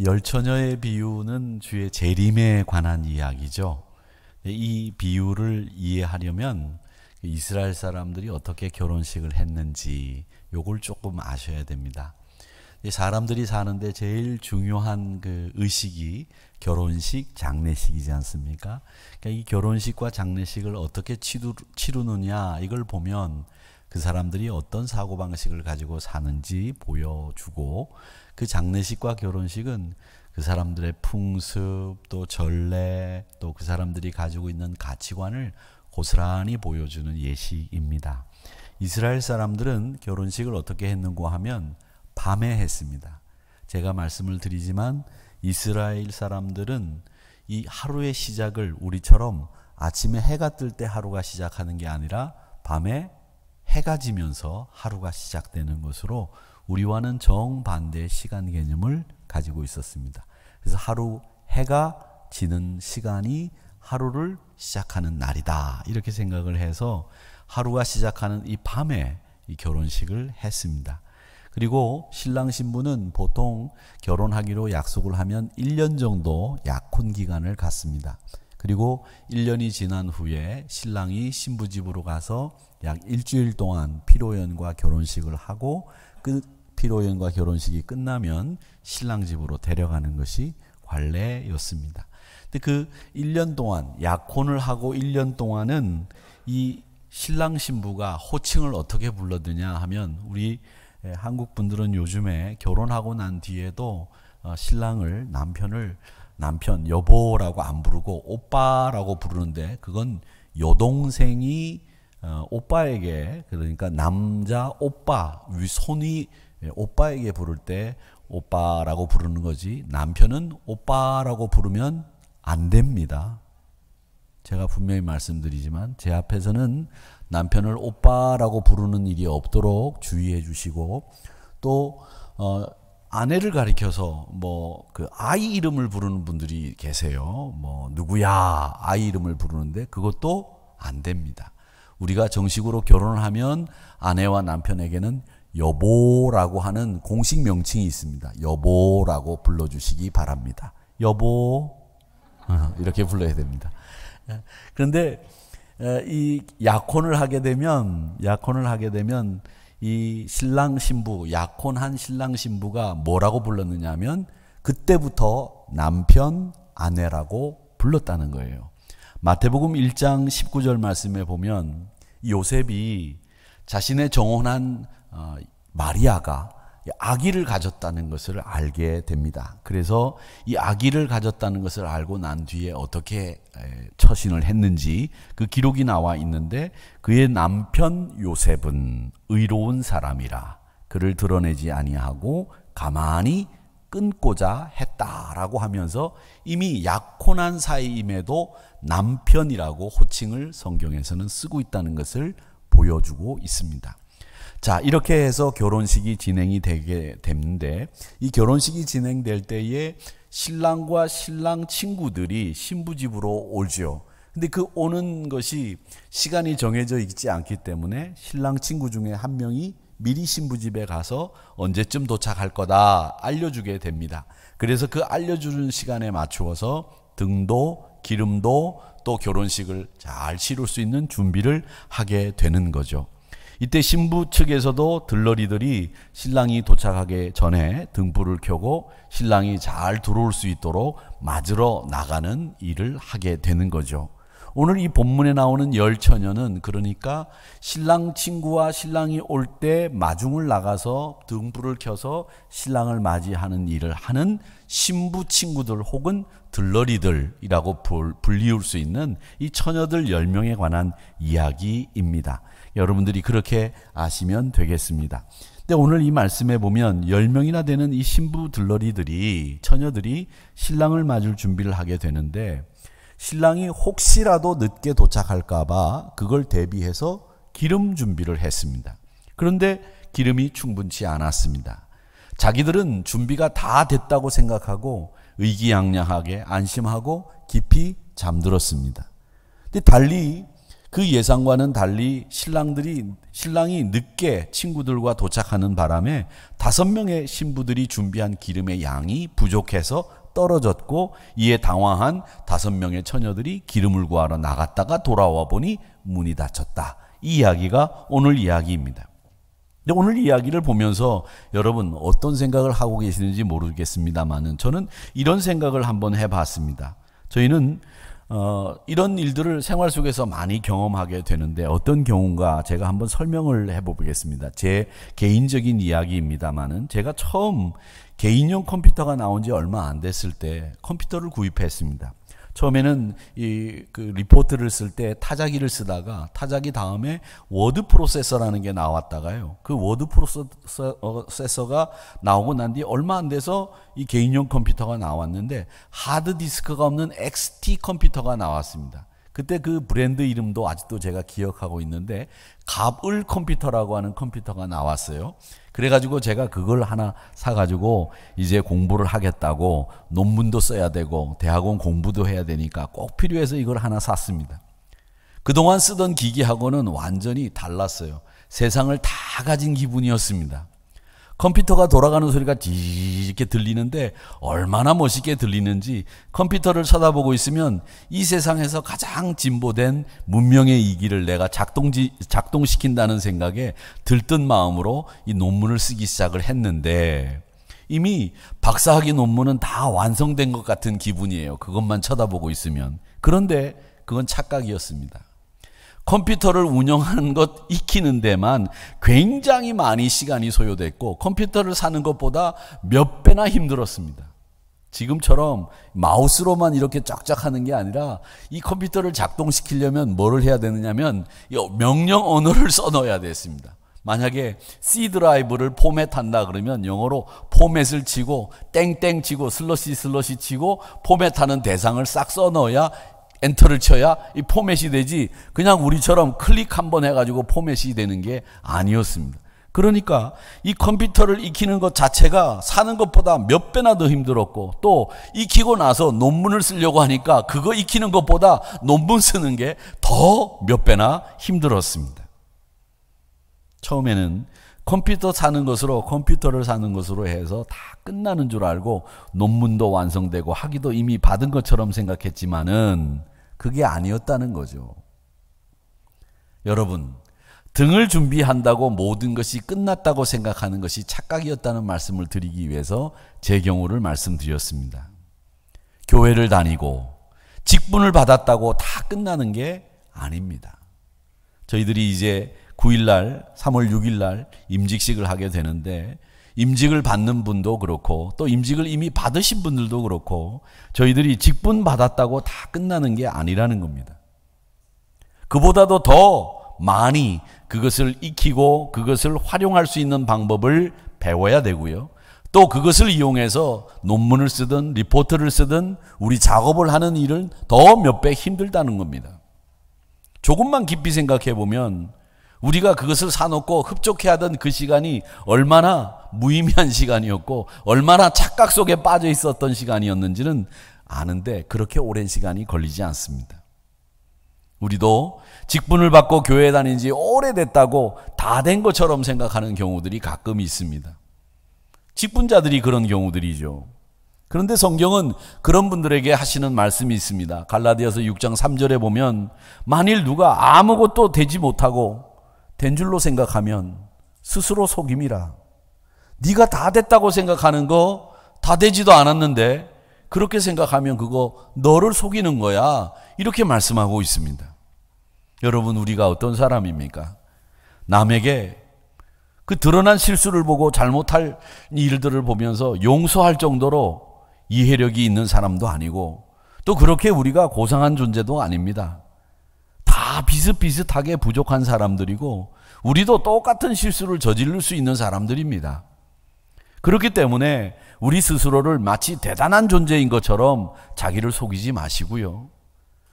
열처녀의 비유는 주의 재림에 관한 이야기죠. 이 비유를 이해하려면 이스라엘 사람들이 어떻게 결혼식을 했는지 요걸 조금 아셔야 됩니다. 사람들이 사는데 제일 중요한 그 의식이 결혼식, 장례식이지 않습니까? 그러니까 이 결혼식과 장례식을 어떻게 치르느냐 이걸 보면 그 사람들이 어떤 사고방식을 가지고 사는지 보여주고, 그 장례식과 결혼식은 그 사람들의 풍습, 또 전례, 또 그 사람들이 가지고 있는 가치관을 고스란히 보여주는 예시입니다. 이스라엘 사람들은 결혼식을 어떻게 했는고 하면 밤에 했습니다. 제가 말씀을 드리지만 이스라엘 사람들은 이 하루의 시작을 우리처럼 아침에 해가 뜰 때 하루가 시작하는 게 아니라 밤에 해가 지면서 하루가 시작되는 것으로 우리와는 정반대의 시간 개념을 가지고 있었습니다. 그래서 하루 해가 지는 시간이 하루를 시작하는 날이다 이렇게 생각을 해서 하루가 시작하는 이 밤에 이 결혼식을 했습니다. 그리고 신랑 신부는 보통 결혼하기로 약속을 하면 1년 정도 약혼 기간을 갖습니다. 그리고 1년이 지난 후에 신랑이 신부 집으로 가서 약 일주일 동안 피로연과 결혼식을 하고, 그 피로연과 결혼식이 끝나면 신랑 집으로 데려가는 것이 관례였습니다. 근데 그 1년 동안 약혼을 하고 1년 동안은 이 신랑 신부가 호칭을 어떻게 불러드냐 하면, 우리 한국 분들은 요즘에 결혼하고 난 뒤에도 신랑을 남편 여보라고 안 부르고 오빠라고 부르는데, 그건 여동생이 오빠에게, 그러니까 남자 오빠 위손이 오빠에게 부를 때 오빠라고 부르는 거지, 남편은 오빠라고 부르면 안 됩니다. 제가 분명히 말씀드리지만 제 앞에서는 남편을 오빠라고 부르는 일이 없도록 주의해 주시고, 또 아내를 가리켜서 뭐 그 아이 이름을 부르는 분들이 계세요. 뭐 누구야 아이 이름을 부르는데 그것도 안 됩니다. 우리가 정식으로 결혼을 하면 아내와 남편에게는 여보라고 하는 공식 명칭이 있습니다. 여보라고 불러주시기 바랍니다. 여보 이렇게 불러야 됩니다. 그런데 이 약혼을 하게 되면 이 신랑 신부, 약혼한 신랑 신부가 뭐라고 불렀느냐 하면 그때부터 남편 아내라고 불렀다는 거예요. 마태복음 1장 19절 말씀에 보면 요셉이 자신의 정혼한 마리아가 아기를 가졌다는 것을 알게 됩니다. 그래서 이 아기를 가졌다는 것을 알고 난 뒤에 어떻게 처신을 했는지 그 기록이 나와 있는데, 그의 남편 요셉은 의로운 사람이라 그를 드러내지 아니하고 가만히 끊고자 했다라고 하면서 이미 약혼한 사이임에도 남편이라고 호칭을 성경에서는 쓰고 있다는 것을 보여주고 있습니다. 자, 이렇게 해서 결혼식이 진행이 되게 됐는데, 이 결혼식이 진행될 때에 신랑과 신랑 친구들이 신부 집으로 오죠. 근데 그 오는 것이 시간이 정해져 있지 않기 때문에 신랑 친구 중에 한 명이 미리 신부 집에 가서 언제쯤 도착할 거다 알려주게 됩니다. 그래서 그 알려주는 시간에 맞추어서 등도 기름도 또 결혼식을 잘 치룰 수 있는 준비를 하게 되는 거죠. 이때 신부 측에서도 들러리들이 신랑이 도착하기 전에 등불을 켜고 신랑이 잘 들어올 수 있도록 맞으러 나가는 일을 하게 되는 거죠. 오늘 이 본문에 나오는 열처녀는 그러니까 신랑 친구와 신랑이 올 때 마중을 나가서 등불을 켜서 신랑을 맞이하는 일을 하는 신부 친구들 혹은 들러리들이라고 불리울 수 있는 이 처녀들 10명에 관한 이야기입니다. 여러분들이 그렇게 아시면 되겠습니다. 근데 오늘 이 말씀에 보면 10명이나 되는 이 신부 들러리들이, 처녀들이 신랑을 맞을 준비를 하게 되는데, 신랑이 혹시라도 늦게 도착할까봐 그걸 대비해서 기름 준비를 했습니다. 그런데 기름이 충분치 않았습니다. 자기들은 준비가 다 됐다고 생각하고 의기양양하게 안심하고 깊이 잠들었습니다. 근데 달리 그 예상과는 달리 신랑이 늦게 친구들과 도착하는 바람에 5명의 신부들이 준비한 기름의 양이 부족해서 떨어졌고, 이에 당황한 5명의 처녀들이 기름을 구하러 나갔다가 돌아와 보니 문이 닫혔다. 이 이야기가 오늘 이야기입니다. 근데 오늘 이야기를 보면서 여러분 어떤 생각을 하고 계시는지 모르겠습니다만은 저는 이런 생각을 한번 해봤습니다. 저희는 이런 일들을 생활 속에서 많이 경험하게 되는데, 어떤 경우인가 제가 한번 설명을 해보겠습니다. 제 개인적인 이야기입니다만은, 제가 처음 개인용 컴퓨터가 나온 지 얼마 안 됐을 때 컴퓨터를 구입했습니다. 처음에는 그 리포트를 쓸 때 타자기를 쓰다가 타자기 다음에 워드 프로세서라는 게 나왔다가요, 그 워드 프로세서가 나오고 난 뒤 얼마 안 돼서 이 개인용 컴퓨터가 나왔는데, 하드디스크가 없는 XT 컴퓨터가 나왔습니다. 그때 그 브랜드 이름도 아직도 제가 기억하고 있는데, 갑을 컴퓨터라고 하는 컴퓨터가 나왔어요. 그래가지고 제가 그걸 하나 사가지고 이제 공부를 하겠다고, 논문도 써야 되고 대학원 공부도 해야 되니까 꼭 필요해서 이걸 하나 샀습니다. 그동안 쓰던 기기하고는 완전히 달랐어요. 세상을 다 가진 기분이었습니다. 컴퓨터가 돌아가는 소리가 지직게 들리는데 얼마나 멋있게 들리는지, 컴퓨터를 쳐다보고 있으면 이 세상에서 가장 진보된 문명의 이기를 내가 작동시킨다는 생각에 들뜬 마음으로 이 논문을 쓰기 시작을 했는데, 이미 박사학위 논문은 다 완성된 것 같은 기분이에요. 그것만 쳐다보고 있으면. 그런데 그건 착각이었습니다. 컴퓨터를 운영하는 것 익히는 데만 굉장히 많이 시간이 소요됐고, 컴퓨터를 사는 것보다 몇 배나 힘들었습니다. 지금처럼 마우스로만 이렇게 쫙쫙 하는 게 아니라, 이 컴퓨터를 작동시키려면 뭐를 해야 되느냐면 명령 언어를 써넣어야 됐습니다. 만약에 C 드라이브를 포맷한다 그러면 영어로 포맷을 치고 땡땡 치고 슬러시 치고 포맷하는 대상을 싹 써넣어야, 엔터를 쳐야 이 포맷이 되지, 그냥 우리처럼 클릭 한번 해가지고 포맷이 되는 게 아니었습니다. 그러니까 이 컴퓨터를 익히는 것 자체가 사는 것보다 몇 배나 더 힘들었고, 또 익히고 나서 논문을 쓰려고 하니까 그거 익히는 것보다 논문 쓰는 게 더 몇 배나 힘들었습니다. 처음에는 컴퓨터를 사는 것으로 해서 다 끝나는 줄 알고 논문도 완성되고 학위도 이미 받은 것처럼 생각했지만은 그게 아니었다는 거죠. 여러분, 등을 준비한다고 모든 것이 끝났다고 생각하는 것이 착각이었다는 말씀을 드리기 위해서 제 경우를 말씀드렸습니다. 교회를 다니고 직분을 받았다고 다 끝나는 게 아닙니다. 저희들이 이제 9일날 3월 6일날 임직식을 하게 되는데, 임직을 받는 분도 그렇고 또 임직을 이미 받으신 분들도 그렇고, 저희들이 직분 받았다고 다 끝나는 게 아니라는 겁니다. 그보다도 더 많이 그것을 익히고 그것을 활용할 수 있는 방법을 배워야 되고요, 또 그것을 이용해서 논문을 쓰든 리포트를 쓰든 우리 작업을 하는 일은 더 몇 배 힘들다는 겁니다. 조금만 깊이 생각해 보면 우리가 그것을 사놓고 흡족해 하던 그 시간이 얼마나 무의미한 시간이었고 얼마나 착각 속에 빠져 있었던 시간이었는지는 아는데, 그렇게 오랜 시간이 걸리지 않습니다. 우리도 직분을 받고 교회 다닌 지 오래됐다고 다 된 것처럼 생각하는 경우들이 가끔 있습니다. 직분자들이 그런 경우들이죠. 그런데 성경은 그런 분들에게 하시는 말씀이 있습니다. 갈라디아서 6장 3절에 보면, 만일 누가 아무것도 되지 못하고 된 줄로 생각하면 스스로 속임이라. 네가 다 됐다고 생각하는 거 다 되지도 않았는데 그렇게 생각하면 그거 너를 속이는 거야. 이렇게 말씀하고 있습니다. 여러분, 우리가 어떤 사람입니까? 남에게 그 드러난 실수를 보고 잘못할 일들을 보면서 용서할 정도로 이해력이 있는 사람도 아니고, 또 그렇게 우리가 고상한 존재도 아닙니다. 다 비슷비슷하게 부족한 사람들이고, 우리도 똑같은 실수를 저지를 수 있는 사람들입니다. 그렇기 때문에 우리 스스로를 마치 대단한 존재인 것처럼 자기를 속이지 마시고요.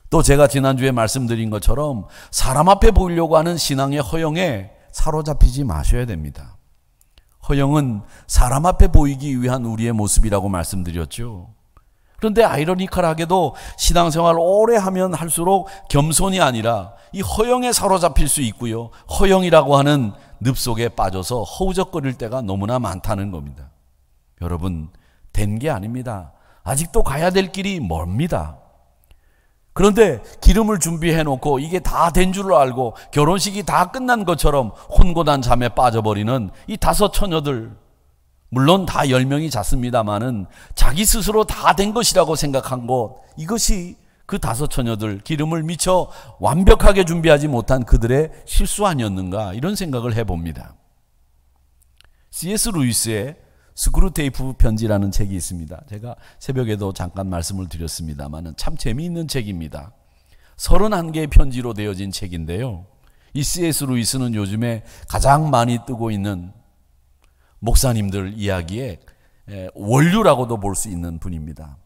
또 제가 지난주에 말씀드린 것처럼 사람 앞에 보이려고 하는 신앙의 허영에 사로잡히지 마셔야 됩니다. 허영은 사람 앞에 보이기 위한 우리의 모습이라고 말씀드렸죠. 그런데 아이러니컬하게도 신앙생활 오래 하면 할수록 겸손이 아니라 이 허영에 사로잡힐 수 있고요, 허영이라고 하는 늪 속에 빠져서 허우적거릴 때가 너무나 많다는 겁니다. 여러분, 된 게 아닙니다. 아직도 가야 될 길이 먼니다. 그런데 기름을 준비해 놓고 이게 다 된 줄 알고 결혼식이 다 끝난 것처럼 혼고단 잠에 빠져버리는 이 5 처녀들, 물론 다 10명이 잤습니다마는 자기 스스로 다 된 것이라고 생각한 것, 이것이 그 5 처녀들, 기름을 미처 완벽하게 준비하지 못한 그들의 실수 아니었는가, 이런 생각을 해봅니다. C.S. 루이스의 스크루테이프 편지라는 책이 있습니다. 제가 새벽에도 잠깐 말씀을 드렸습니다만 참 재미있는 책입니다. 31개의 편지로 되어진 책인데요, 이 C.S. 루이스는 요즘에 가장 많이 뜨고 있는 목사님들 이야기의 원류라고도 볼 수 있는 분입니다.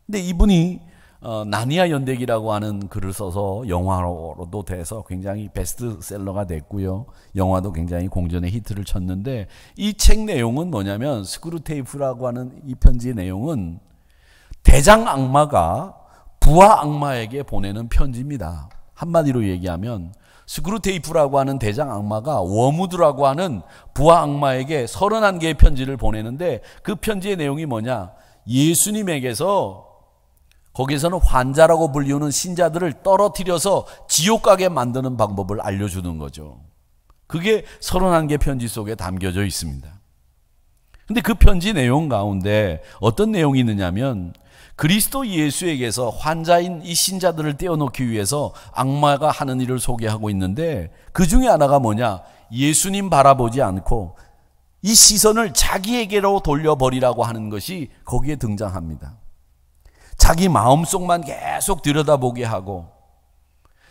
근데 이분이 나니아 연대기라고 하는 글을 써서 영화로도 돼서 굉장히 베스트셀러가 됐고요, 영화도 굉장히 공전의 히트를 쳤는데, 이 책 내용은 뭐냐면, 스크루테이프라고 하는 이 편지의 내용은 대장 악마가 부하 악마에게 보내는 편지입니다. 한마디로 얘기하면 스크루테이프라고 하는 대장 악마가 워무드라고 하는 부하 악마에게 31개의 편지를 보내는데, 그 편지의 내용이 뭐냐, 예수님에게서 거기서는 환자라고 불리우는 신자들을 떨어뜨려서 지옥 가게 만드는 방법을 알려주는 거죠. 그게 31개 편지 속에 담겨져 있습니다. 근데 그 편지 내용 가운데 어떤 내용이 있느냐면, 그리스도 예수에게서 환자인 이 신자들을 떼어놓기 위해서 악마가 하는 일을 소개하고 있는데, 그 중에 하나가 뭐냐, 예수님 바라보지 않고 이 시선을 자기에게로 돌려버리라고 하는 것이 거기에 등장합니다. 자기 마음속만 계속 들여다보게 하고,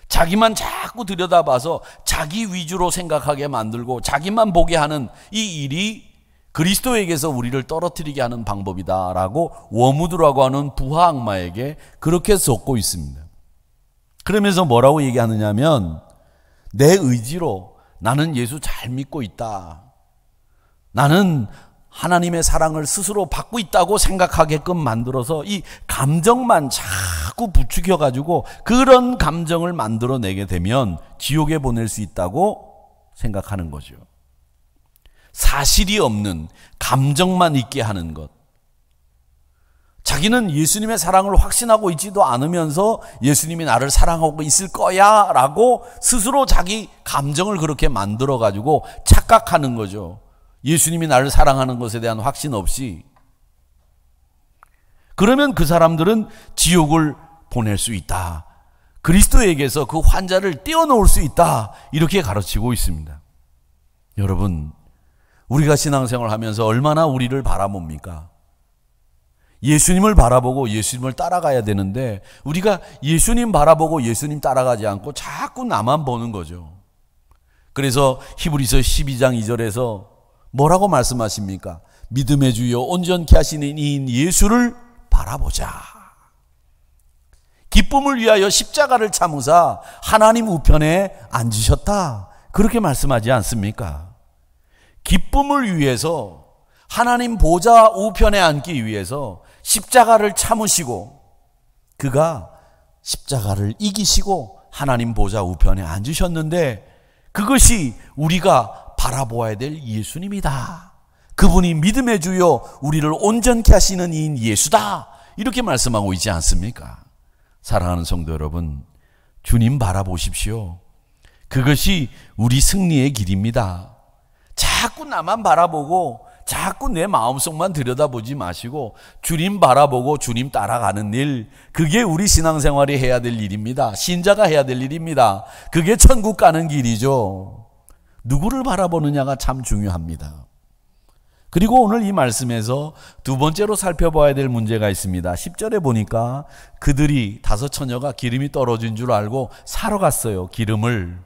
자기만 자꾸 들여다봐서 자기 위주로 생각하게 만들고 자기만 보게 하는 이 일이 그리스도에게서 우리를 떨어뜨리게 하는 방법이다라고 워무드라고 하는 부하 악마에게 그렇게 쏟고 있습니다. 그러면서 뭐라고 얘기하느냐면, 내 의지로 나는 예수 잘 믿고 있다, 나는 하나님의 사랑을 스스로 받고 있다고 생각하게끔 만들어서 이 감정만 자꾸 부추겨가지고 그런 감정을 만들어내게 되면 지옥에 보낼 수 있다고 생각하는 거죠. 사실이 없는 감정만 있게 하는 것. 자기는 예수님의 사랑을 확신하고 있지도 않으면서 예수님이 나를 사랑하고 있을 거야 라고 스스로 자기 감정을 그렇게 만들어가지고 착각하는 거죠. 예수님이 나를 사랑하는 것에 대한 확신 없이. 그러면 그 사람들은 지옥을 보낼 수 있다, 그리스도에게서 그 환자를 떼어놓을 수 있다, 이렇게 가르치고 있습니다. 여러분, 우리가 신앙생활 하면서 얼마나 우리를 바라봅니까? 예수님을 바라보고 예수님을 따라가야 되는데, 우리가 예수님 바라보고 예수님 따라가지 않고 자꾸 나만 보는 거죠. 그래서 히브리서 12장 2절에서 뭐라고 말씀하십니까? 믿음의 주여 온전케 하시는 이인 예수를 바라보자. 기쁨을 위하여 십자가를 참으사 하나님 우편에 앉으셨다, 그렇게 말씀하지 않습니까? 기쁨을 위해서, 하나님 보좌 우편에 앉기 위해서 십자가를 참으시고, 그가 십자가를 이기시고 하나님 보좌 우편에 앉으셨는데, 그것이 우리가 바라보아야 될 예수님이다. 그분이 믿음의 주요 우리를 온전케 하시는 이인 예수다, 이렇게 말씀하고 있지 않습니까? 사랑하는 성도 여러분, 주님 바라보십시오. 그것이 우리 승리의 길입니다. 자꾸 나만 바라보고 자꾸 내 마음속만 들여다보지 마시고 주님 바라보고 주님 따라가는 일, 그게 우리 신앙생활이 해야 될 일입니다. 신자가 해야 될 일입니다. 그게 천국 가는 길이죠. 누구를 바라보느냐가 참 중요합니다. 그리고 오늘 이 말씀에서 두 번째로 살펴봐야 될 문제가 있습니다. 10절에 보니까 그들이 5 처녀가 기름이 떨어진 줄 알고 사러 갔어요, 기름을.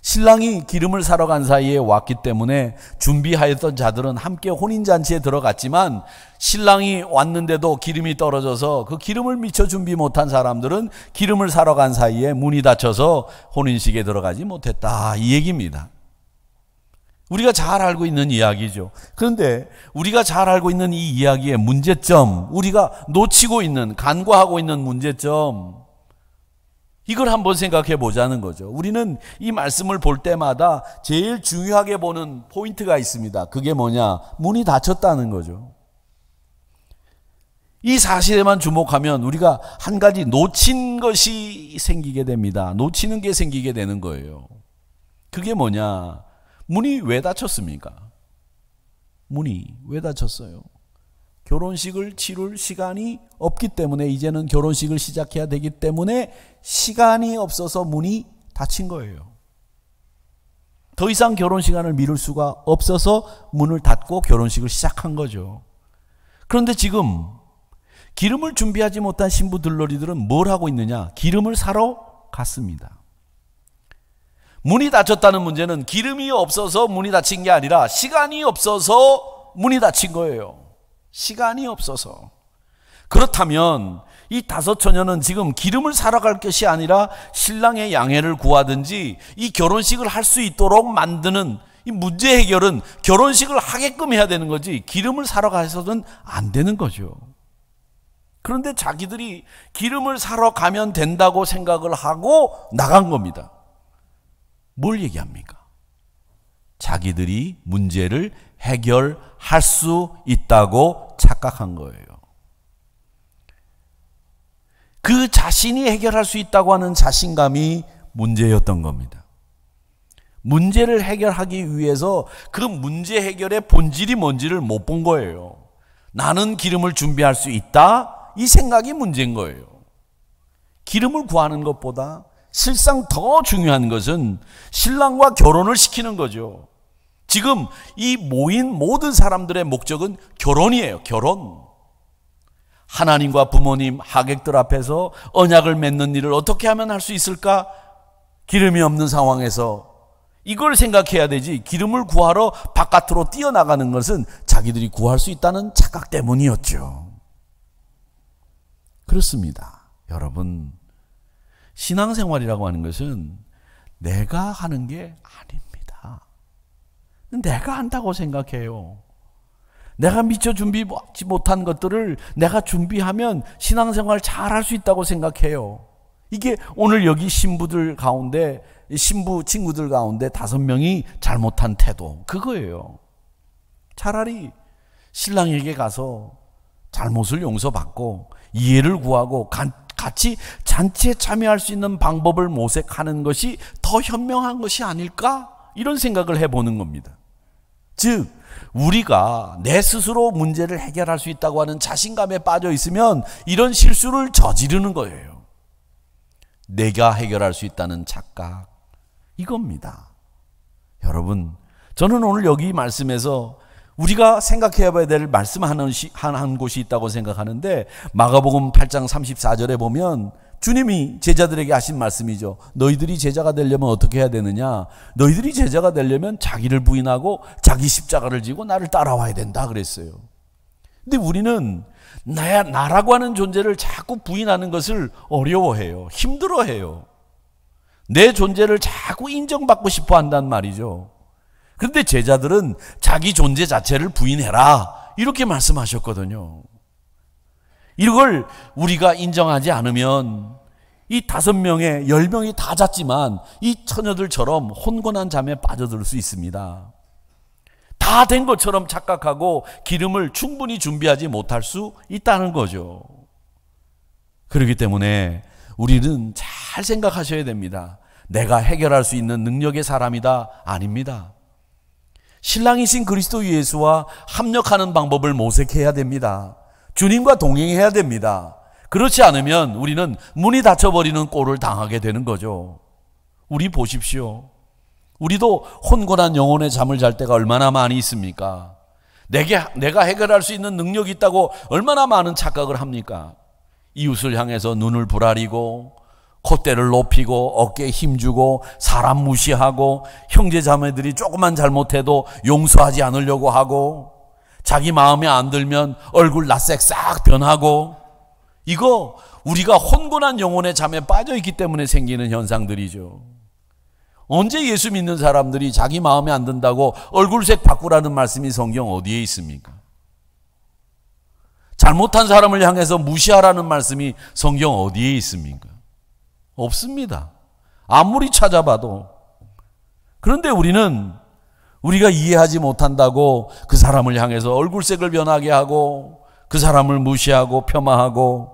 신랑이 기름을 사러 간 사이에 왔기 때문에 준비하였던 자들은 함께 혼인잔치에 들어갔지만, 신랑이 왔는데도 기름이 떨어져서 그 기름을 미처 준비 못한 사람들은 기름을 사러 간 사이에 문이 닫혀서 혼인식에 들어가지 못했다, 이 얘기입니다. 우리가 잘 알고 있는 이야기죠. 그런데 우리가 잘 알고 있는 이 이야기의 문제점, 우리가 놓치고 있는, 간과하고 있는 문제점, 이걸 한번 생각해 보자는 거죠. 우리는 이 말씀을 볼 때마다 제일 중요하게 보는 포인트가 있습니다. 그게 뭐냐? 문이 닫혔다는 거죠. 이 사실에만 주목하면 우리가 한 가지 놓친 것이 생기게 됩니다. 놓치는 게 생기게 되는 거예요. 그게 뭐냐? 문이 왜 닫혔습니까? 문이 왜 닫혔어요? 결혼식을 치룰 시간이 없기 때문에, 이제는 결혼식을 시작해야 되기 때문에 시간이 없어서 문이 닫힌 거예요. 더 이상 결혼 시간을 미룰 수가 없어서 문을 닫고 결혼식을 시작한 거죠. 그런데 지금 기름을 준비하지 못한 신부 들러리들은 뭘 하고 있느냐? 기름을 사러 갔습니다. 문이 닫혔다는 문제는 기름이 없어서 문이 닫힌 게 아니라 시간이 없어서 문이 닫힌 거예요. 시간이 없어서. 그렇다면 이 다섯 처녀는 지금 기름을 사러 갈 것이 아니라 신랑의 양해를 구하든지 이 결혼식을 할 수 있도록 만드는 이 문제 해결은 결혼식을 하게끔 해야 되는 거지, 기름을 사러 가서는 안 되는 거죠. 그런데 자기들이 기름을 사러 가면 된다고 생각을 하고 나간 겁니다. 뭘 얘기합니까? 자기들이 문제를 해결할 수 있다고 착각한 거예요. 그 자신이 해결할 수 있다고 하는 자신감이 문제였던 겁니다. 문제를 해결하기 위해서 그 문제 해결의 본질이 뭔지를 못 본 거예요. 나는 기름을 준비할 수 있다, 이 생각이 문제인 거예요. 기름을 구하는 것보다 실상 더 중요한 것은 신랑과 결혼을 시키는 거죠. 지금 이 모인 모든 사람들의 목적은 결혼이에요. 결혼. 하나님과 부모님, 하객들 앞에서 언약을 맺는 일을 어떻게 하면 할 수 있을까? 기름이 없는 상황에서 이걸 생각해야 되지, 기름을 구하러 바깥으로 뛰어나가는 것은 자기들이 구할 수 있다는 착각 때문이었죠. 그렇습니다. 여러분, 신앙생활이라고 하는 것은 내가 하는 게 아닙니다. 내가 한다고 생각해요. 내가 미처 준비하지 못한 것들을 내가 준비하면 신앙생활 잘할 수 있다고 생각해요. 이게 오늘 여기 신부들 가운데, 신부 친구들 가운데 5명이 잘못한 태도, 그거예요. 차라리 신랑에게 가서 잘못을 용서받고 이해를 구하고 같이 잔치에 참여할 수 있는 방법을 모색하는 것이 더 현명한 것이 아닐까? 이런 생각을 해보는 겁니다. 즉, 우리가 내 스스로 문제를 해결할 수 있다고 하는 자신감에 빠져 있으면 이런 실수를 저지르는 거예요. 내가 해결할 수 있다는 착각, 이겁니다. 여러분, 저는 오늘 여기 말씀에서 우리가 생각해 봐야 될 말씀하는 곳이 있다고 생각하는데, 마가복음 8장 34절에 보면 주님이 제자들에게 하신 말씀이죠. 너희들이 제자가 되려면 어떻게 해야 되느냐? 너희들이 제자가 되려면 자기를 부인하고 자기 십자가를 지고 나를 따라와야 된다 그랬어요. 근데 우리는 나라고 하는 존재를 자꾸 부인하는 것을 어려워해요. 힘들어해요. 내 존재를 자꾸 인정받고 싶어 한단 말이죠. 그런데 제자들은 자기 존재 자체를 부인해라, 이렇게 말씀하셨거든요. 이걸 우리가 인정하지 않으면 이 5명에 10명이 다 잤지만 이 처녀들처럼 혼곤한 잠에 빠져들 수 있습니다. 다 된 것처럼 착각하고 기름을 충분히 준비하지 못할 수 있다는 거죠. 그렇기 때문에 우리는 잘 생각하셔야 됩니다. 내가 해결할 수 있는 능력의 사람이다? 아닙니다. 신랑이신 그리스도 예수와 합력하는 방법을 모색해야 됩니다. 주님과 동행해야 됩니다. 그렇지 않으면 우리는 문이 닫혀버리는 꼴을 당하게 되는 거죠. 우리 보십시오. 우리도 혼곤한 영혼의 잠을 잘 때가 얼마나 많이 있습니까? 내가 해결할 수 있는 능력이 있다고 얼마나 많은 착각을 합니까? 이웃을 향해서 눈을 부라리고 콧대를 높이고 어깨에 힘주고 사람 무시하고 형제 자매들이 조금만 잘못해도 용서하지 않으려고 하고 자기 마음에 안 들면 얼굴 낯색 싹 변하고, 이거 우리가 혼곤한 영혼의 잠에 빠져 있기 때문에 생기는 현상들이죠. 언제 예수 믿는 사람들이 자기 마음에 안 든다고 얼굴색 바꾸라는 말씀이 성경 어디에 있습니까? 잘못한 사람을 향해서 무시하라는 말씀이 성경 어디에 있습니까? 없습니다. 아무리 찾아봐도. 그런데 우리는 우리가 이해하지 못한다고 그 사람을 향해서 얼굴색을 변하게 하고 그 사람을 무시하고 폄하하고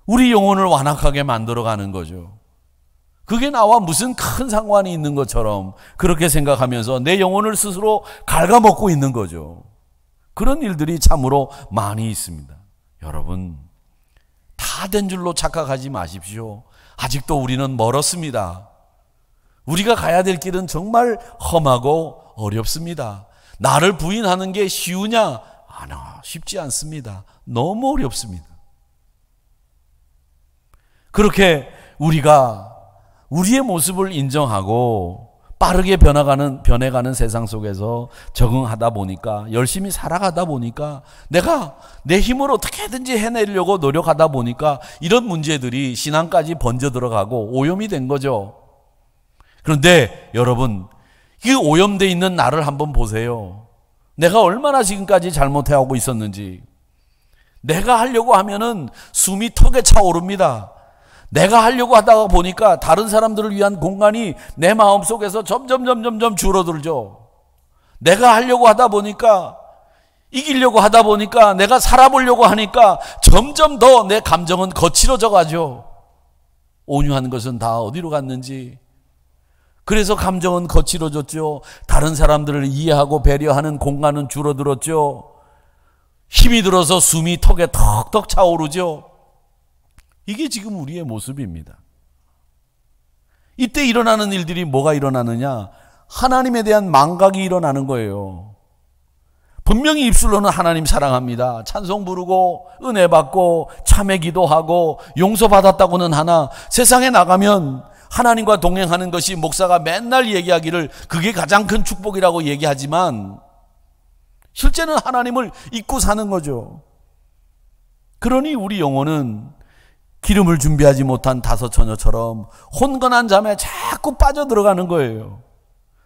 우리 영혼을 완악하게 만들어가는 거죠. 그게 나와 무슨 큰 상관이 있는 것처럼 그렇게 생각하면서 내 영혼을 스스로 갉아먹고 있는 거죠. 그런 일들이 참으로 많이 있습니다. 여러분, 다 된 줄로 착각하지 마십시오. 아직도 우리는 멀었습니다. 우리가 가야 될 길은 정말 험하고 어렵습니다. 나를 부인하는 게 쉬우냐? 쉽지 않습니다. 너무 어렵습니다. 그렇게 우리가 우리의 모습을 인정하고 빠르게 변해가는 세상 속에서 적응하다 보니까, 열심히 살아가다 보니까, 내가 내 힘으로 어떻게든지 해내려고 노력하다 보니까 이런 문제들이 신앙까지 번져 들어가고 오염이 된 거죠. 그런데 여러분, 이 오염되어 있는 나를 한번 보세요. 내가 얼마나 지금까지 잘못해오고 있었는지. 내가 하려고 하면은 숨이 턱에 차오릅니다. 내가 하려고 하다가 보니까 다른 사람들을 위한 공간이 내 마음속에서 점점 줄어들죠. 내가 하려고 하다 보니까, 이기려고 하다 보니까, 내가 살아보려고 하니까 점점 더 내 감정은 거칠어져 가죠. 온유한 것은 다 어디로 갔는지. 그래서 감정은 거칠어졌죠. 다른 사람들을 이해하고 배려하는 공간은 줄어들었죠. 힘이 들어서 숨이 턱에 턱턱 차오르죠. 이게 지금 우리의 모습입니다. 이때 일어나는 일들이 뭐가 일어나느냐? 하나님에 대한 망각이 일어나는 거예요. 분명히 입술로는 하나님 사랑합니다, 찬송 부르고 은혜 받고 참회 기도하고 용서받았다고는 하나, 세상에 나가면 하나님과 동행하는 것이 목사가 맨날 얘기하기를 그게 가장 큰 축복이라고 얘기하지만 실제는 하나님을 잊고 사는 거죠. 그러니 우리 영혼은 기름을 준비하지 못한 다섯 처녀처럼 혼건한 잠에 자꾸 빠져들어가는 거예요.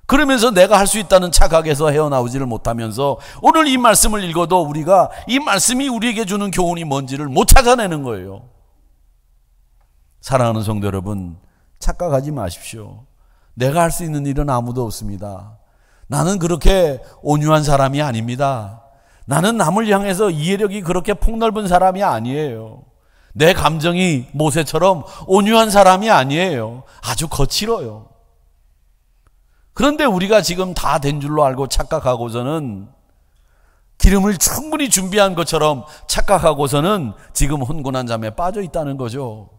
그러면서 내가 할 수 있다는 착각에서 헤어나오지를 못하면서 오늘 이 말씀을 읽어도 우리가 이 말씀이 우리에게 주는 교훈이 뭔지를 못 찾아내는 거예요. 사랑하는 성도 여러분, 착각하지 마십시오. 내가 할 수 있는 일은 아무도 없습니다. 나는 그렇게 온유한 사람이 아닙니다. 나는 남을 향해서 이해력이 그렇게 폭넓은 사람이 아니에요. 내 감정이 모세처럼 온유한 사람이 아니에요. 아주 거칠어요. 그런데 우리가 지금 다 된 줄로 알고 착각하고서는, 기름을 충분히 준비한 것처럼 착각하고서는 지금 혼곤한 잠에 빠져 있다는 거죠.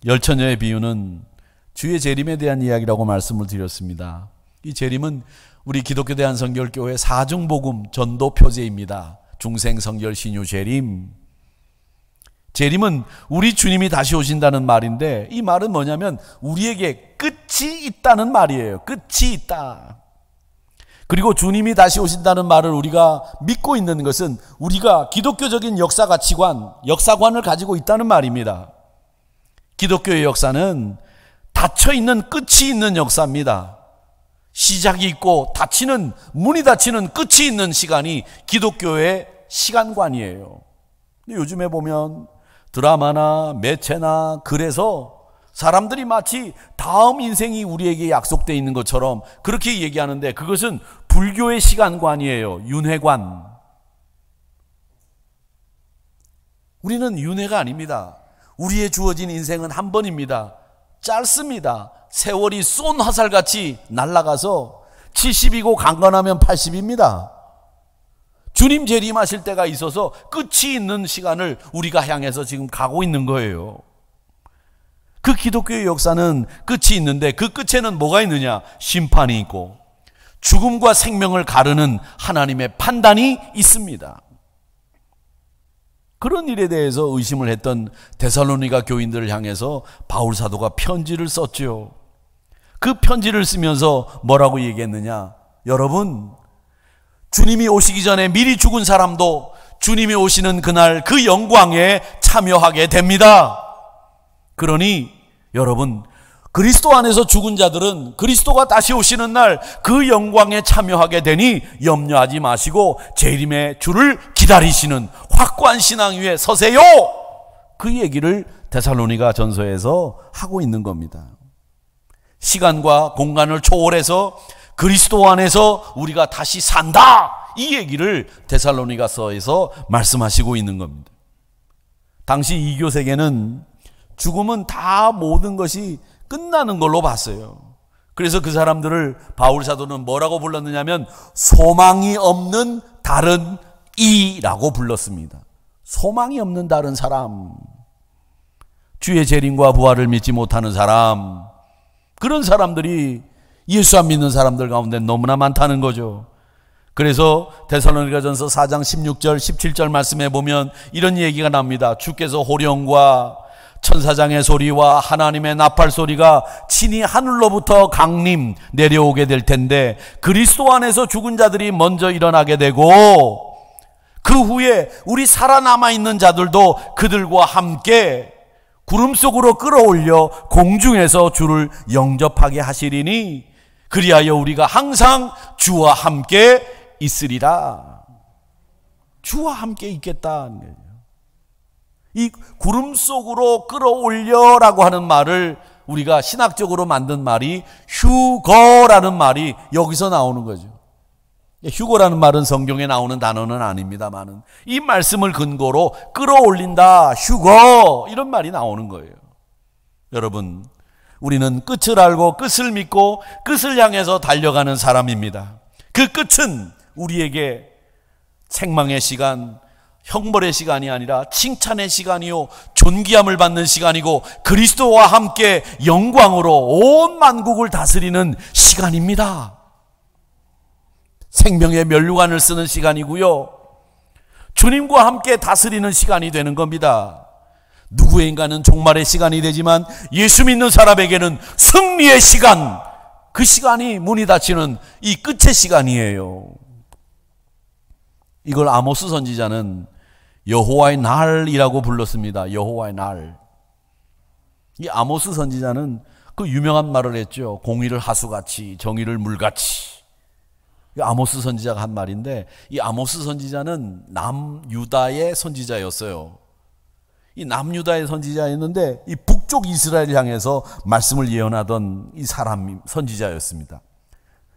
열처녀의 비유는 주의 재림에 대한 이야기라고 말씀을 드렸습니다. 이 재림은 우리 기독교 대한성결교회 사중복음 전도 표제입니다. 중생, 성결, 신유, 재림. 재림은 우리 주님이 다시 오신다는 말인데, 이 말은 뭐냐면 우리에게 끝이 있다는 말이에요. 끝이 있다. 그리고 주님이 다시 오신다는 말을 우리가 믿고 있는 것은 우리가 기독교적인 역사 가치관, 역사관을 가지고 있다는 말입니다. 기독교의 역사는 닫혀있는 끝이 있는 역사입니다. 시작이 있고 문이 닫히는 끝이 있는 시간이 기독교의 시간관이에요. 근데 요즘에 보면 드라마나 매체나 글에서 사람들이 마치 다음 인생이 우리에게 약속되어 있는 것처럼 그렇게 얘기하는데, 그것은 불교의 시간관이에요. 윤회관. 우리는 윤회가 아닙니다. 우리의 주어진 인생은 한 번입니다. 짧습니다. 세월이 쏜 화살같이 날아가서 70이고 강건하면 80입니다. 주님 재림하실 때가 있어서 끝이 있는 시간을 우리가 향해서 지금 가고 있는 거예요. 그 기독교의 역사는 끝이 있는데, 그 끝에는 뭐가 있느냐? 심판이 있고 죽음과 생명을 가르는 하나님의 판단이 있습니다. 그런 일에 대해서 의심을 했던 데살로니가 교인들을 향해서 바울 사도가 편지를 썼죠. 그 편지를 쓰면서 뭐라고 얘기했느냐? 여러분, 주님이 오시기 전에 미리 죽은 사람도 주님이 오시는 그날 그 영광에 참여하게 됩니다. 그러니 여러분, 그리스도 안에서 죽은 자들은 그리스도가 다시 오시는 날 그 영광에 참여하게 되니 염려하지 마시고 재림의 주를 기다리시는 확고한 신앙 위에 서세요. 그 얘기를 데살로니가 전서에서 하고 있는 겁니다. 시간과 공간을 초월해서 그리스도 안에서 우리가 다시 산다, 이 얘기를 데살로니가서에서 말씀하시고 있는 겁니다. 당시 이교 세계는 죽음은 다 모든 것이 끝나는 걸로 봤어요. 그래서 그 사람들을 바울 사도는 뭐라고 불렀느냐면 소망이 없는 다른 이라고 불렀습니다. 소망이 없는 다른 사람, 주의 재림과 부활을 믿지 못하는 사람, 그런 사람들이 예수 안 믿는 사람들 가운데 너무나 많다는 거죠. 그래서 데살로니가전서 4장 16절 17절 말씀에 보면 이런 얘기가 납니다. 주께서 호령과 천사장의 소리와 하나님의 나팔 소리가 친히 하늘로부터 강림 내려오게 될 텐데 그리스도 안에서 죽은 자들이 먼저 일어나게 되고 그 후에 우리 살아남아 있는 자들도 그들과 함께 구름 속으로 끌어올려 공중에서 주를 영접하게 하시리니 그리하여 우리가 항상 주와 함께 있으리라. 주와 함께 있겠다는 거예요. 이 구름 속으로 끌어올려라고 하는 말을 우리가 신학적으로 만든 말이 휴거라는 말이 여기서 나오는 거죠. 휴거라는 말은 성경에 나오는 단어는 아닙니다만은 이 말씀을 근거로 끌어올린다, 휴거, 이런 말이 나오는 거예요. 여러분, 우리는 끝을 알고 끝을 믿고 끝을 향해서 달려가는 사람입니다. 그 끝은 우리에게 책망의 시간, 형벌의 시간이 아니라 칭찬의 시간이요 존귀함을 받는 시간이고 그리스도와 함께 영광으로 온 만국을 다스리는 시간입니다. 생명의 면류관을 쓰는 시간이고요, 주님과 함께 다스리는 시간이 되는 겁니다. 누구인가는 종말의 시간이 되지만 예수 믿는 사람에게는 승리의 시간, 그 시간이 문이 닫히는 이 끝의 시간이에요. 이걸 아모스 선지자는 여호와의 날이라고 불렀습니다. 여호와의 날. 이 아모스 선지자는 그 유명한 말을 했죠. 공의를 하수같이 정의를 물같이. 아모스 선지자가 한 말인데 이 아모스 선지자는 남유다의 선지자였어요. 이 남유다의 선지자였는데 이 북쪽 이스라엘을 향해서 말씀을 예언하던 이 사람 선지자였습니다.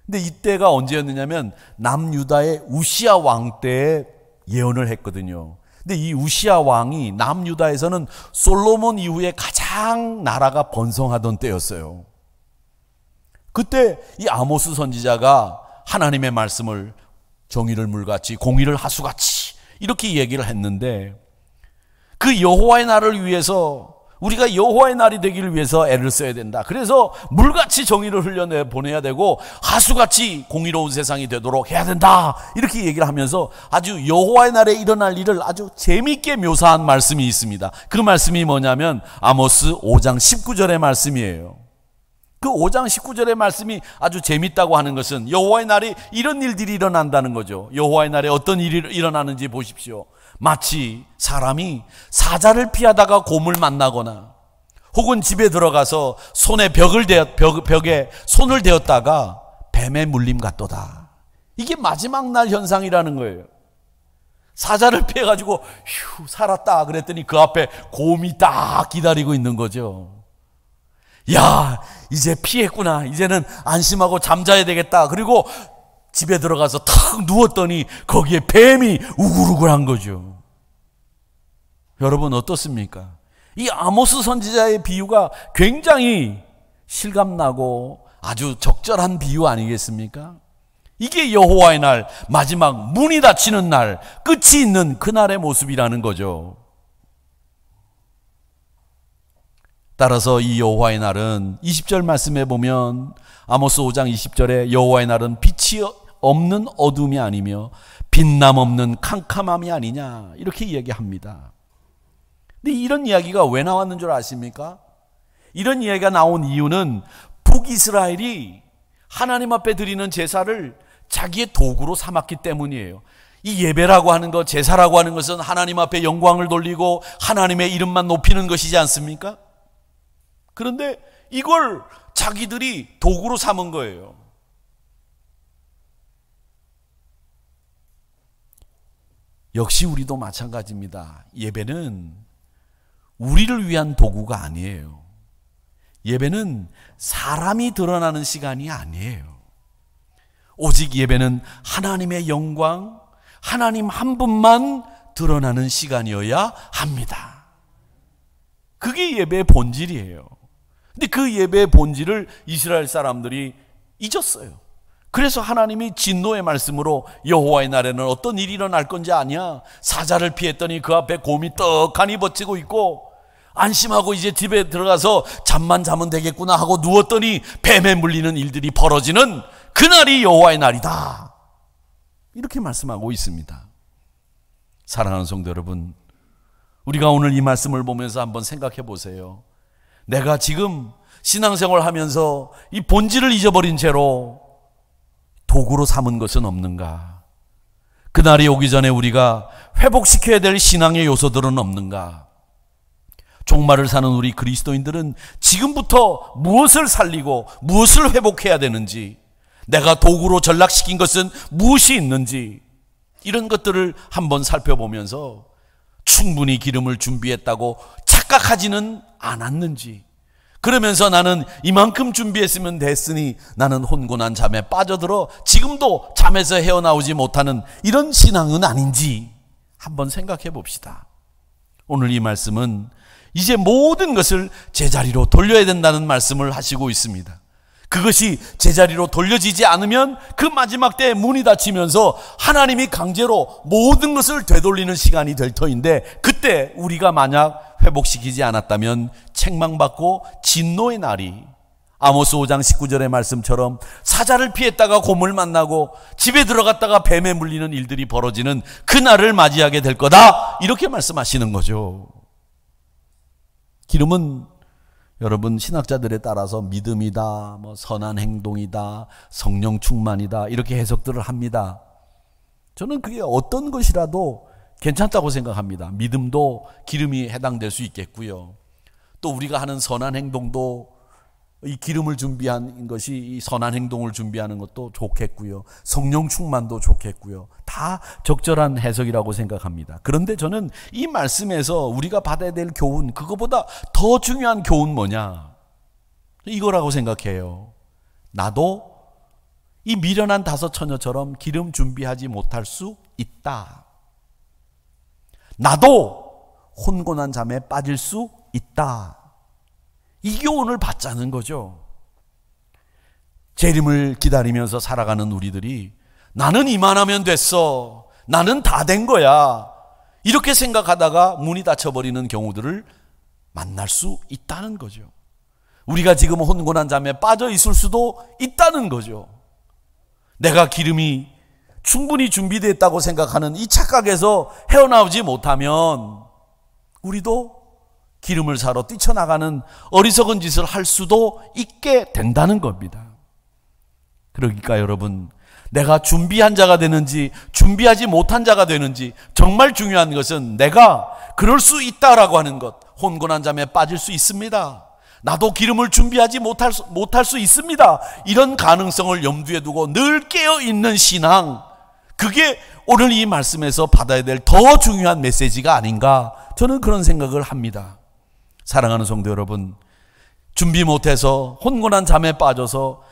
근데 이때가 언제였느냐면 남유다의 우시아 왕 때에 예언을 했거든요. 근데 이 우시아 왕이 남유다에서는 솔로몬 이후에 가장 나라가 번성하던 때였어요. 그때 이 아모스 선지자가 하나님의 말씀을 정의를 물같이 공의를 하수같이 이렇게 얘기를 했는데 그 여호와의 날을 위해서 우리가 여호와의 날이 되기를 위해서 애를 써야 된다. 그래서 물같이 정의를 흘려보내야 되고 하수같이 공의로운 세상이 되도록 해야 된다. 이렇게 얘기를 하면서 아주 여호와의 날에 일어날 일을 아주 재미있게 묘사한 말씀이 있습니다. 그 말씀이 뭐냐면 아모스 5장 19절의 말씀이에요. 그 5장 19절의 말씀이 아주 재밌다고 하는 것은 여호와의 날에 이런 일들이 일어난다는 거죠. 여호와의 날에 어떤 일이 일어나는지 보십시오. 마치 사람이 사자를 피하다가 곰을 만나거나 혹은 집에 들어가서 벽에 손을 대었다가 뱀에 물림 같도다. 이게 마지막 날 현상이라는 거예요. 사자를 피해가지고 휴 살았다 그랬더니 그 앞에 곰이 딱 기다리고 있는 거죠. 야, 이제 피했구나. 이제는 안심하고 잠자야 되겠다. 그리고 집에 들어가서 탁 누웠더니 거기에 뱀이 우글우글한 거죠. 여러분 어떻습니까? 이 아모스 선지자의 비유가 굉장히 실감나고 아주 적절한 비유 아니겠습니까? 이게 여호와의 날, 마지막 문이 닫히는 날, 끝이 있는 그날의 모습이라는 거죠. 따라서 이 여호와의 날은 20절 말씀에 보면 아모스 5장 20절에 여호와의 날은 빛이 없는 어둠이 아니며 빛남 없는 캄캄함이 아니냐 이렇게 이야기합니다. 근데 이런 이야기가 왜 나왔는 줄 아십니까? 이런 이야기가 나온 이유는 북이스라엘이 하나님 앞에 드리는 제사를 자기의 도구로 삼았기 때문이에요. 이 예배라고 하는 것, 제사라고 하는 것은 하나님 앞에 영광을 돌리고 하나님의 이름만 높이는 것이지 않습니까? 그런데 이걸 자기들이 도구로 삼은 거예요. 역시 우리도 마찬가지입니다. 예배는 우리를 위한 도구가 아니에요. 예배는 사람이 드러나는 시간이 아니에요. 오직 예배는 하나님의 영광, 하나님 한 분만 드러나는 시간이어야 합니다. 그게 예배의 본질이에요. 근데 그 예배의 본질을 이스라엘 사람들이 잊었어요. 그래서 하나님이 진노의 말씀으로 여호와의 날에는 어떤 일이 일어날 건지 아냐? 사자를 피했더니 그 앞에 곰이 떡하니 버티고 있고, 안심하고 이제 집에 들어가서 잠만 자면 되겠구나 하고 누웠더니 뱀에 물리는 일들이 벌어지는 그날이 여호와의 날이다. 이렇게 말씀하고 있습니다. 사랑하는 성도 여러분, 우리가 오늘 이 말씀을 보면서 한번 생각해 보세요. 내가 지금 신앙생활 하면서 이 본질을 잊어버린 채로 도구로 삼은 것은 없는가? 그날이 오기 전에 우리가 회복시켜야 될 신앙의 요소들은 없는가? 종말을 사는 우리 그리스도인들은 지금부터 무엇을 살리고 무엇을 회복해야 되는지, 내가 도구로 전락시킨 것은 무엇이 있는지, 이런 것들을 한번 살펴보면서 충분히 기름을 준비했다고 착각하지는 않았는지, 그러면서 나는 이만큼 준비했으면 됐으니 나는 혼곤한 잠에 빠져들어 지금도 잠에서 헤어나오지 못하는 이런 신앙은 아닌지 한번 생각해 봅시다. 오늘 이 말씀은 이제 모든 것을 제자리로 돌려야 된다는 말씀을 하시고 있습니다. 그것이 제자리로 돌려지지 않으면 그 마지막 때에 문이 닫히면서 하나님이 강제로 모든 것을 되돌리는 시간이 될 터인데, 그때 우리가 만약 회복시키지 않았다면 책망받고 진노의 날이, 아모스 5장 19절의 말씀처럼 사자를 피했다가 곰을 만나고 집에 들어갔다가 뱀에 물리는 일들이 벌어지는 그 날을 맞이하게 될 거다, 이렇게 말씀하시는 거죠. 기름은 여러분, 신학자들에 따라서 믿음이다, 선한 행동이다, 성령 충만이다, 이렇게 해석들을 합니다. 저는 그게 어떤 것이라도 괜찮다고 생각합니다. 믿음도 기름이 해당될 수 있겠고요. 또 우리가 하는 선한 행동도 이 기름을 준비한 것이 이 선한 행동을 준비하는 것도 좋겠고요. 성령 충만도 좋겠고요. 다 적절한 해석이라고 생각합니다. 그런데 저는 이 말씀에서 우리가 받아야 될 교훈, 그거보다 더 중요한 교훈 뭐냐? 이거라고 생각해요. 나도 이 미련한 다섯 처녀처럼 기름 준비하지 못할 수 있다. 나도 혼곤한 잠에 빠질 수 있다. 이 교훈을 받자는 거죠. 재림을 기다리면서 살아가는 우리들이 나는 이만하면 됐어, 나는 다 된 거야, 이렇게 생각하다가 문이 닫혀버리는 경우들을 만날 수 있다는 거죠. 우리가 지금 혼곤한 잠에 빠져 있을 수도 있다는 거죠. 내가 기름이 충분히 준비됐다고 생각하는 이 착각에서 헤어나오지 못하면 우리도 기름을 사러 뛰쳐나가는 어리석은 짓을 할 수도 있게 된다는 겁니다. 그러니까 여러분, 내가 준비한 자가 되는지 준비하지 못한 자가 되는지, 정말 중요한 것은 내가 그럴 수 있다라고 하는 것. 혼곤한 잠에 빠질 수 있습니다. 나도 기름을 준비하지 못할 수 있습니다. 이런 가능성을 염두에 두고 늘 깨어있는 신앙, 그게 오늘 이 말씀에서 받아야 될 더 중요한 메시지가 아닌가, 저는 그런 생각을 합니다. 사랑하는 성도 여러분, 준비 못해서 혼곤한 잠에 빠져서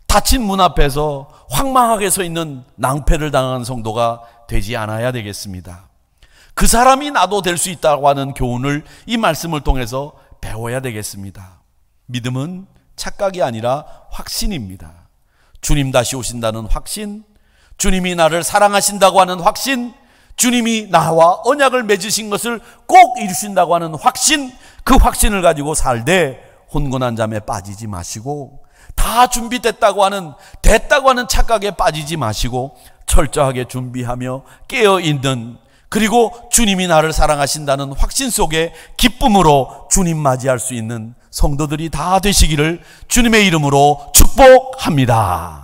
닫힌 문 앞에서 황망하게 서 있는 낭패를 당한 성도가 되지 않아야 되겠습니다. 그 사람이 나도 될 수 있다고 하는 교훈을 이 말씀을 통해서 배워야 되겠습니다. 믿음은 착각이 아니라 확신입니다. 주님 다시 오신다는 확신, 주님이 나를 사랑하신다고 하는 확신, 주님이 나와 언약을 맺으신 것을 꼭 이루신다고 하는 확신, 그 확신을 가지고 살되 혼곤한 잠에 빠지지 마시고, 다 준비됐다고 하는, 됐다고 하는 착각에 빠지지 마시고 철저하게 준비하며 깨어있는, 그리고 주님이 나를 사랑하신다는 확신 속에 기쁨으로 주님 맞이할 수 있는 성도들이 다 되시기를 주님의 이름으로 축복합니다.